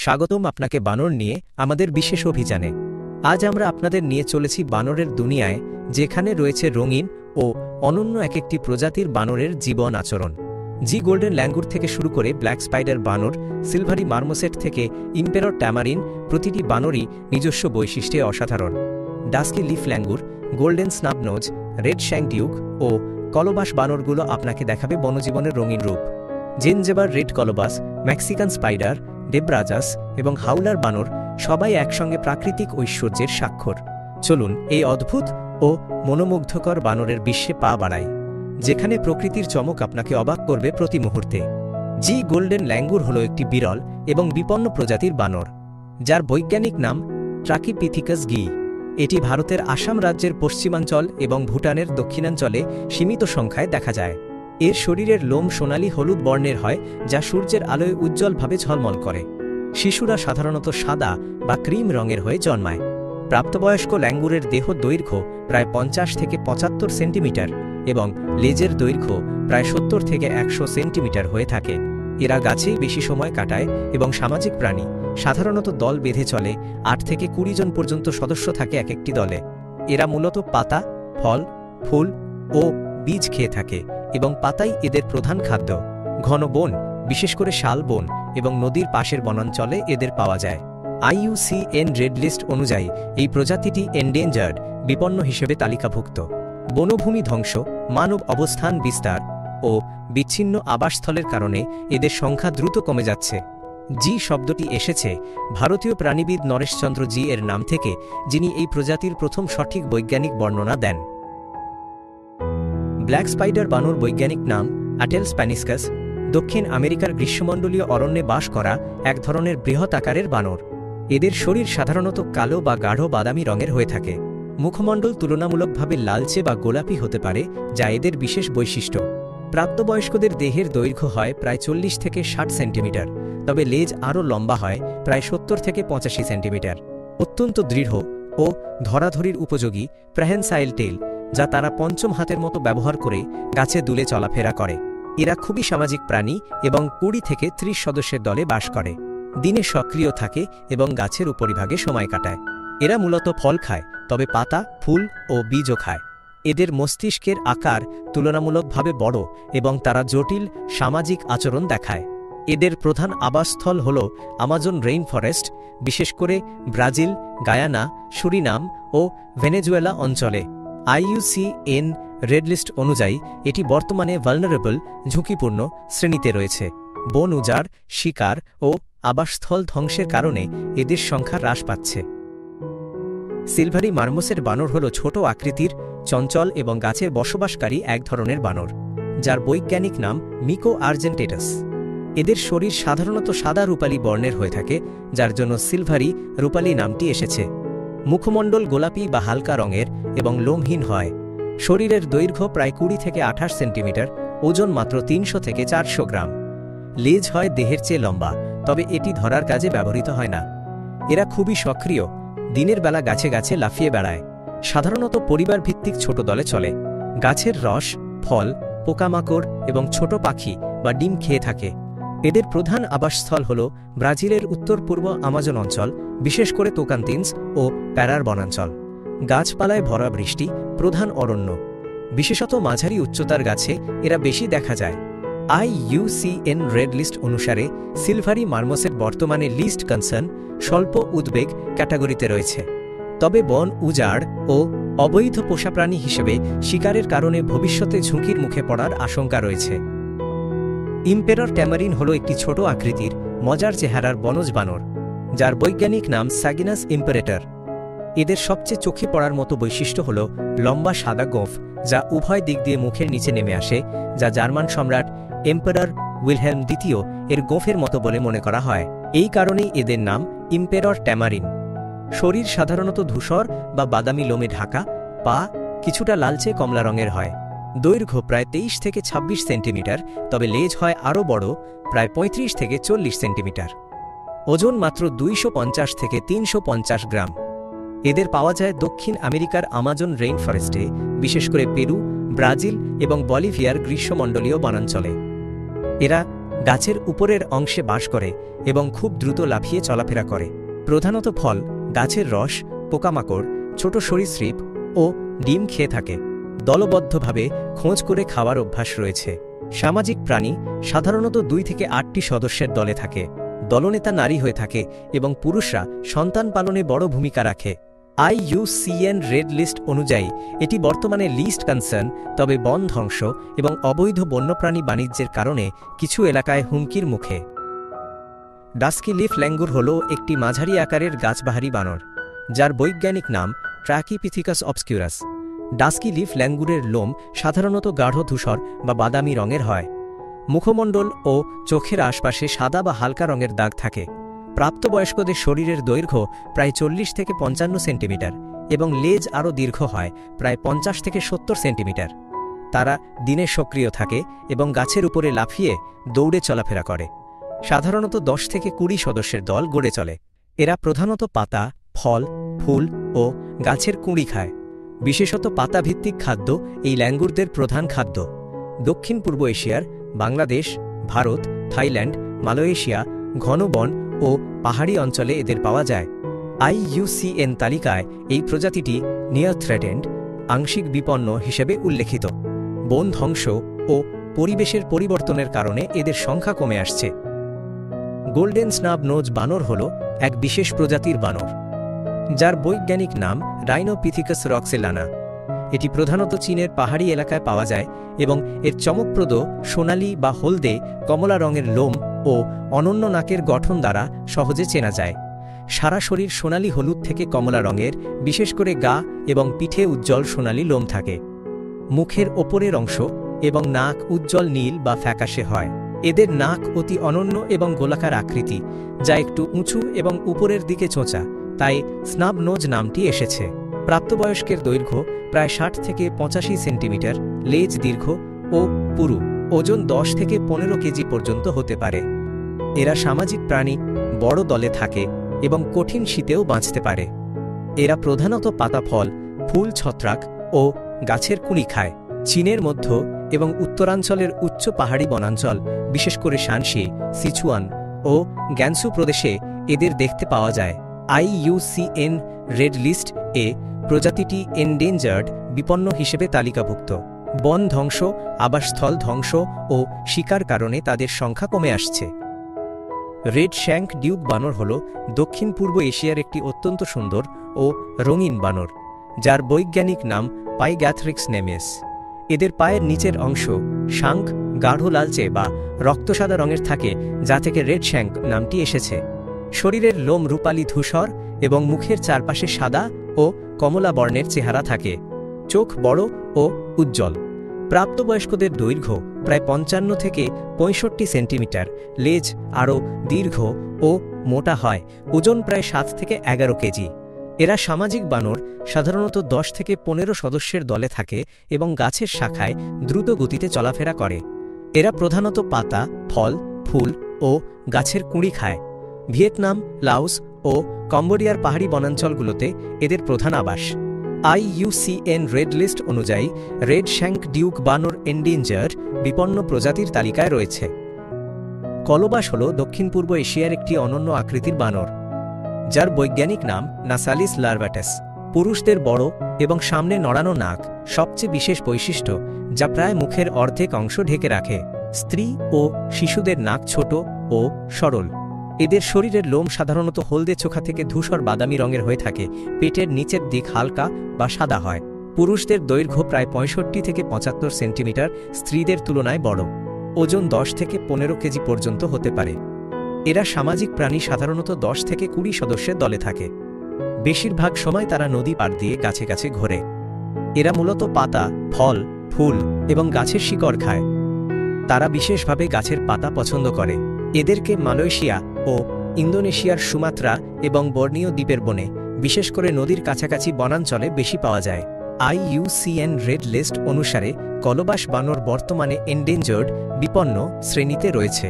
স্বাগতম আপনাকে বানর নিয়ে আমাদের বিশেষ অভিযানে। আজ আমরা আপনাদের নিয়ে চলেছি বানরের দুনিয়ায়, যেখানে রয়েছে রঙিন ও অনন্য এক একটি প্রজাতির বানরের জীবন আচরণ। জি গোল্ডেন ল্যাঙ্গুর থেকে শুরু করে ব্ল্যাক স্পাইডার বানর, সিলভারি মার্মোসেট থেকে ইম্পেরর ট্যামারিন, প্রতিটি বানরই নিজস্ব বৈশিষ্ট্যে অসাধারণ। Dusky leaf langur, golden snubnose, red শ্যাংডিউক ও কলবাস বানরগুলো আপনাকে দেখাবে বনজীবনের রঙিন রূপ। Zanzibar red colobus, Mexican spider, ডেব্রাজাস এবং হাউলার বানর সবাই একসঙ্গে প্রাকৃতিক ঐশ্বর্যের স্বাক্ষর। চলুন এই অদ্ভুত ও মনোমুগ্ধকর বানরের বিশ্বে পা বাড়াই, যেখানে প্রকৃতির চমক আপনাকে অবাক করবে প্রতি মুহূর্তে। জি গোল্ডেন ল্যাঙ্গুর হল একটি বিরল এবং বিপন্ন প্রজাতির বানর, যার বৈজ্ঞানিক নাম ট্রাকিপিথিকাস গি। এটি ভারতের আসাম রাজ্যের পশ্চিমাঞ্চল এবং ভুটানের দক্ষিণাঞ্চলে সীমিত সংখ্যায় দেখা যায়। এর শরীরের লোম সোনালি হলুদ বর্ণের হয়, যা সূর্যের আলোয় উজ্জ্বলভাবে ঝলমল করে। শিশুরা সাধারণত সাদা বা ক্রিম রঙের হয়ে জন্মায়। প্রাপ্তবয়স্ক ল্যাঙ্গুরের দেহ দৈর্ঘ্য প্রায় 50 থেকে 75 সেন্টিমিটার এবং লেজের দৈর্ঘ্য প্রায় 70 থেকে 100 সেন্টিমিটার হয়ে থাকে। এরা গাছেই বেশি সময় কাটায় এবং সামাজিক প্রাণী, সাধারণত দল বেঁধে চলে। 8 থেকে 20 জন পর্যন্ত সদস্য থাকে এক একটি দলে। এরা মূলত পাতা, ফল, ফুল ও বীজ খেয়ে থাকে এবং পাতাই এদের প্রধান খাদ্য। ঘন বন, বিশেষ করে শাল বন এবং নদীর পাশের বনাঞ্চলে এদের পাওয়া যায়। IUCN রেড লিস্ট অনুযায়ী এই প্রজাতিটি এন্ডেঞ্জার্ড, বিপন্ন হিসেবে তালিকাভুক্ত। বনভূমি ধ্বংস, মানব অবস্থান বিস্তার ও বিচ্ছিন্ন আবাসস্থলের কারণে এদের সংখ্যা দ্রুত কমে যাচ্ছে। জি শব্দটি এসেছে ভারতীয় প্রাণীবিদ নরেশচন্দ্র জি এর নাম থেকে, যিনি এই প্রজাতির প্রথম সঠিক বৈজ্ঞানিক বর্ণনা দেন। ব্ল্যাক স্পাইডার বানর বৈজ্ঞানিক নাম অ্যাটেল স্প্যানিসকাস, দক্ষিণ আমেরিকার গ্রীষ্মমণ্ডলীয় অরণ্যে বাস করা এক ধরনের বৃহৎ আকারের বানর। এদের শরীর সাধারণত কালো বা গাঢ় বাদামি রঙের হয়ে থাকে। মুখমণ্ডল তুলনামূলকভাবে লালচে বা গোলাপি হতে পারে, যা এদের বিশেষ বৈশিষ্ট্য। প্রাপ্তবয়স্কদের দেহের দৈর্ঘ্য হয় প্রায় 40 থেকে 60 সেন্টিমিটার, তবে লেজ আরও লম্বা হয়, প্রায় 70 থেকে 85 সেন্টিমিটার। অত্যন্ত দৃঢ় ও ধরাধরির উপযোগী প্রেহেনসাইল টেল, যা তারা পঞ্চম হাতের মতো ব্যবহার করে গাছে দুলে চলাফেরা করে। এরা খুবই সামাজিক প্রাণী এবং 20 থেকে 30 সদস্যের দলে বাস করে। দিনে সক্রিয় থাকে এবং গাছের উপরিভাগে সময় কাটায়। এরা মূলত ফল খায়, তবে পাতা, ফুল ও বীজও খায়। এদের মস্তিষ্কের আকার তুলনামূলকভাবে বড় এবং তারা জটিল সামাজিক আচরণ দেখায়। এদের প্রধান আবাসস্থল হল আমাজন রেইন ফরেস্ট, বিশেষ করে ব্রাজিল, গায়ানা, সুরিনাম ও ভেনেজুয়েলা অঞ্চলে। IUCN রেড লিস্ট অনুযায়ী এটি বর্তমানে ভালনারেবল, ঝুঁকিপূর্ণ শ্রেণীতে রয়েছে। বন উজাড়, শিকার ও আবাসস্থল ধ্বংসের কারণে এদের সংখ্যা হ্রাস পাচ্ছে। সিলভারি মার্মোসেট বানর হল ছোট আকৃতির, চঞ্চল এবং গাছের বসবাসকারী এক ধরনের বানর, যার বৈজ্ঞানিক নাম মিকো আর্জেন্টেটাস। এদের শরীর সাধারণত সাদা রূপালী বর্ণের হয়ে থাকে, যার জন্য সিলভারি রূপালী নামটি এসেছে। মুখমণ্ডল গোলাপি বা হালকা রঙের এবং লোমহীন হয়। শরীরের দৈর্ঘ্য প্রায় 20 থেকে 28 সেন্টিমিটার, ওজন মাত্র 300 থেকে 400 গ্রাম। লেজ হয় দেহের চেয়ে লম্বা, তবে এটি ধরার কাজে ব্যবহৃত হয় না। এরা খুবই সক্রিয়, দিনের বেলা গাছে গাছে লাফিয়ে বেড়ায়। সাধারণত পরিবার ভিত্তিক ছোট দলে চলে। গাছের রস, ফল, পোকামাকড় এবং ছোট পাখি বা ডিম খেয়ে থাকে। এদের প্রধান আবাসস্থল হল ব্রাজিলের উত্তর পূর্ব আমাজন অঞ্চল, বিশেষ করে তোকান্তিন্স ও প্যারার বনাঞ্চল। গাছপালায় ভরা বৃষ্টি প্রধান অরণ্য, বিশেষত মাঝারি উচ্চতার গাছে এরা বেশি দেখা যায়। IUCN রেড লিস্ট অনুসারে সিলভারি মার্মোসেট বর্তমানে লিস্ট কনসার্ন, স্বল্প উদ্বেগ ক্যাটাগরিতে রয়েছে। তবে বন উজাড় ও অবৈধ পোষাপ্রাণী হিসেবে শিকারের কারণে ভবিষ্যতে ঝুঁকির মুখে পড়ার আশঙ্কা রয়েছে। ইম্পেরর ট্যামারিন হল একটি ছোট আকৃতির, মজার চেহারার বনজ বানর, যার বৈজ্ঞানিক নাম স্যাগিনাস ইম্পারেটর। এদের সবচেয়ে চোখে পড়ার মতো বৈশিষ্ট্য হল লম্বা সাদা গোঁফ, যা উভয় দিক দিয়ে মুখের নিচে নেমে আসে, যা জার্মান সম্রাট এম্পারার উইলহেলম দ্বিতীয় এর গোঁফের মতো বলে মনে করা হয়। এই কারণেই এদের নাম ইম্পেরর ট্যামারিন। শরীর সাধারণত ধূসর বা বাদামি লোমে ঢাকা, পা কিছুটা লালচে কমলা রঙের হয়। দৈর্ঘ্য প্রায় 23 থেকে 26 সেন্টিমিটার, তবে লেজ হয় আরও বড়, প্রায় 35 থেকে 40 সেন্টিমিটার। ওজন মাত্র 250 থেকে 350 গ্রাম। এদের পাওয়া যায় দক্ষিণ আমেরিকার আমাজন রেইন ফরেস্টে, বিশেষ করে পেরু, ব্রাজিল এবং বলিভিয়ার গ্রীষ্মমণ্ডলীয় বনাঞ্চলে। এরা গাছের উপরের অংশে বাস করে এবং খুব দ্রুত লাফিয়ে চলাফেরা করে। প্রধানত ফল, গাছের রস, পোকামাকড়, ছোট সরীসৃপ ও ডিম খেয়ে থাকে। দলবদ্ধভাবে খোঁজ করে খাওয়ার অভ্যাস রয়েছে। সামাজিক প্রাণী, সাধারণত 2 থেকে 8টি সদস্যের দলে থাকে। দলনেতা নারী হয়ে থাকে এবং পুরুষরা সন্তান পালনে বড় ভূমিকা রাখে। IUCN রেড লিস্ট অনুযায়ী এটি বর্তমানে লিস্ট কনসার্ন, তবে বন ধ্বংস এবং অবৈধ বন্যপ্রাণী বাণিজ্যের কারণে কিছু এলাকায় হুমকির মুখে। ডাস্কি লিফ ল্যাঙ্গুর হল একটি মাঝারি আকারের গাছবাহারি বানর, যার বৈজ্ঞানিক নাম ট্র্যাকিপিথিকাস অবস্কিউরাস। ডাস্কি লিফ ল্যাঙ্গুরের লোম সাধারণত গাঢ় ধূসর বা বাদামি রঙের হয়। মুখমণ্ডল ও চোখের আশপাশে সাদা বা হালকা রঙের দাগ থাকে। প্রাপ্তবয়স্কদের শরীরের দৈর্ঘ্য প্রায় 40 থেকে 55 সেন্টিমিটার এবং লেজ আরও দীর্ঘ হয়, প্রায় 50 থেকে 70 সেন্টিমিটার। তারা দিনে সক্রিয় থাকে এবং গাছের উপরে লাফিয়ে দৌড়ে চলাফেরা করে। সাধারণত 10 থেকে 20 সদস্যের দল গড়ে চলে। এরা প্রধানত পাতা, ফল, ফুল ও গাছের কুঁড়ি খায়। বিশেষত পাতাভিত্তিক খাদ্য এই ল্যাঙ্গুরদের প্রধান খাদ্য। দক্ষিণ পূর্ব এশিয়ার বাংলাদেশ, ভারত, থাইল্যান্ড, মালয়েশিয়া ঘন বন ও পাহাড়ি অঞ্চলে এদের পাওয়া যায়। IUCN তালিকায় এই প্রজাতিটি নিয়ার থ্রেটেন্ড, আংশিক বিপন্ন হিসেবে উল্লেখিত। বন ধ্বংস ও পরিবেশের পরিবর্তনের কারণে এদের সংখ্যা কমে আসছে। গোল্ডেন স্নাব নোজ বানর হল এক বিশেষ প্রজাতির বানর, যার বৈজ্ঞানিক নাম রাইনোপিথিকাস রক্সেলানা। এটি প্রধানত চীনের পাহাড়ি এলাকায় পাওয়া যায় এবং এর চমকপ্রদ সোনালি বা হলদে কমলা রঙের লোম ও অনন্য নাকের গঠন দ্বারা সহজে চেনা যায়। সারা শরীর সোনালি হলুদ থেকে কমলা রঙের, বিশেষ করে গা এবং পিঠে উজ্জ্বল সোনালি লোম থাকে। মুখের ওপরের অংশ এবং নাক উজ্জ্বল নীল বা ফ্যাকাশে হয়। এদের নাক অতি অনন্য এবং গোলাকার আকৃতি, যা একটু উঁচু এবং উপরের দিকে চোঁচা, তাই স্নাব নোজ নামটি এসেছে। প্রাপ্তবয়স্কের দৈর্ঘ্য প্রায় 60 থেকে 85 সেন্টিমিটার, লেজ দীর্ঘ ও পুরু, ওজন 10 থেকে 15 কেজি পর্যন্ত হতে পারে। এরা সামাজিক প্রাণী, বড় দলে থাকে এবং কঠিন শীতেও বাঁচতে পারে। এরা প্রধানত পাতা, ফল, ফুল, ছত্রাক ও গাছের কুঁড়ি খায়। চীনের মধ্য এবং উত্তরাঞ্চলের উচ্চ পাহাড়ি বনাঞ্চল, বিশেষ করে শানসি, সিচুয়ান ও গ্যানসু প্রদেশে এদের দেখতে পাওয়া যায়। IUCN রেড লিস্ট এ প্রজাতিটি এন্ডেঞ্জার্ড, বিপন্ন হিসেবে তালিকাভুক্ত। বন ধ্বংস, আবাসস্থল ধ্বংস ও শিকার কারণে তাদের সংখ্যা কমে আসছে। রেড শ্যাঙ্ক ডিউক বানর হল দক্ষিণ পূর্ব এশিয়ার একটি অত্যন্ত সুন্দর ও রঙিন বানর, যার বৈজ্ঞানিক নাম পাইগ্যাথরিক্স নেমেস। এদের পায়ের নিচের অংশ শাঙ্ক গাঢ় লালচে বা রক্তসাদা রঙের থাকে, যা থেকে রেড শ্যাঙ্ক নামটি এসেছে। শরীরের লোম রূপালি ধূসর এবং মুখের চারপাশে সাদা ও কমলা বর্ণের চেহারা থাকে। চোখ বড় ও উজ্জ্বল। প্রাপ্তবয়স্কদের দৈর্ঘ্য প্রায় 55 থেকে 65 সেন্টিমিটার, লেজ আরও দীর্ঘ ও মোটা হয়, ওজন প্রায় 7 থেকে 11 কেজি। এরা সামাজিক বানর, সাধারণত 10 থেকে 15 সদস্যের দলে থাকে এবং গাছের শাখায় দ্রুত গতিতে চলাফেরা করে। এরা প্রধানত পাতা, ফল, ফুল ও গাছের কুঁড়ি খায়। ভিয়েতনাম, লাওস ও কম্বোডিয়ার পাহাড়ি বনাঞ্চলগুলোতে এদের প্রধান আবাস। IUCN রেড লিস্ট অনুযায়ী রেড শ্যাঙ্ক ডিউক বানর এন্ডেঞ্জার্ড, বিপন্ন প্রজাতির তালিকায় রয়েছে। কলবাস হল দক্ষিণ পূর্ব এশিয়ার একটি অনন্য আকৃতির বানর, যার বৈজ্ঞানিক নাম নাসালিস লার্ভাটাস। পুরুষদের বড় এবং সামনে নড়ানো নাক সবচেয়ে বিশেষ বৈশিষ্ট্য, যা প্রায় মুখের অর্ধেক অংশ ঢেকে রাখে। স্ত্রী ও শিশুদের নাক ছোট ও সরল। এদের শরীরের লোম সাধারণত হলদে চোখা থেকে ধূসর বাদামি রঙের হয়ে থাকে। পেটের নিচের দিক হালকা বা সাদা হয়। পুরুষদের দৈর্ঘ্য প্রায় 65 থেকে 75 সেন্টিমিটার, স্ত্রীদের তুলনায় বড়। ওজন 10 থেকে 15 কেজি পর্যন্ত হতে পারে। এরা সামাজিক প্রাণী, সাধারণত 10 থেকে 20 সদস্যের দলে থাকে। বেশিরভাগ সময় তারা নদী পাড় দিয়ে গাছে গাছে ঘোরে। এরা মূলত পাতা, ফল, ফুল এবং গাছের শিকড় খায়। তারা বিশেষভাবে গাছের পাতা পছন্দ করে। এদেরকে মালয়েশিয়া ও ইন্দোনেশিয়ার সুমাত্রা এবং বর্নিও দ্বীপের বনে, বিশেষ করে নদীর কাছাকাছি বনাঞ্চলে বেশি পাওয়া যায়। IUCN রেড লিস্ট অনুসারে কলবাস বানর বর্তমানে এন্ডেঞ্জার্ড, বিপন্ন শ্রেণীতে রয়েছে।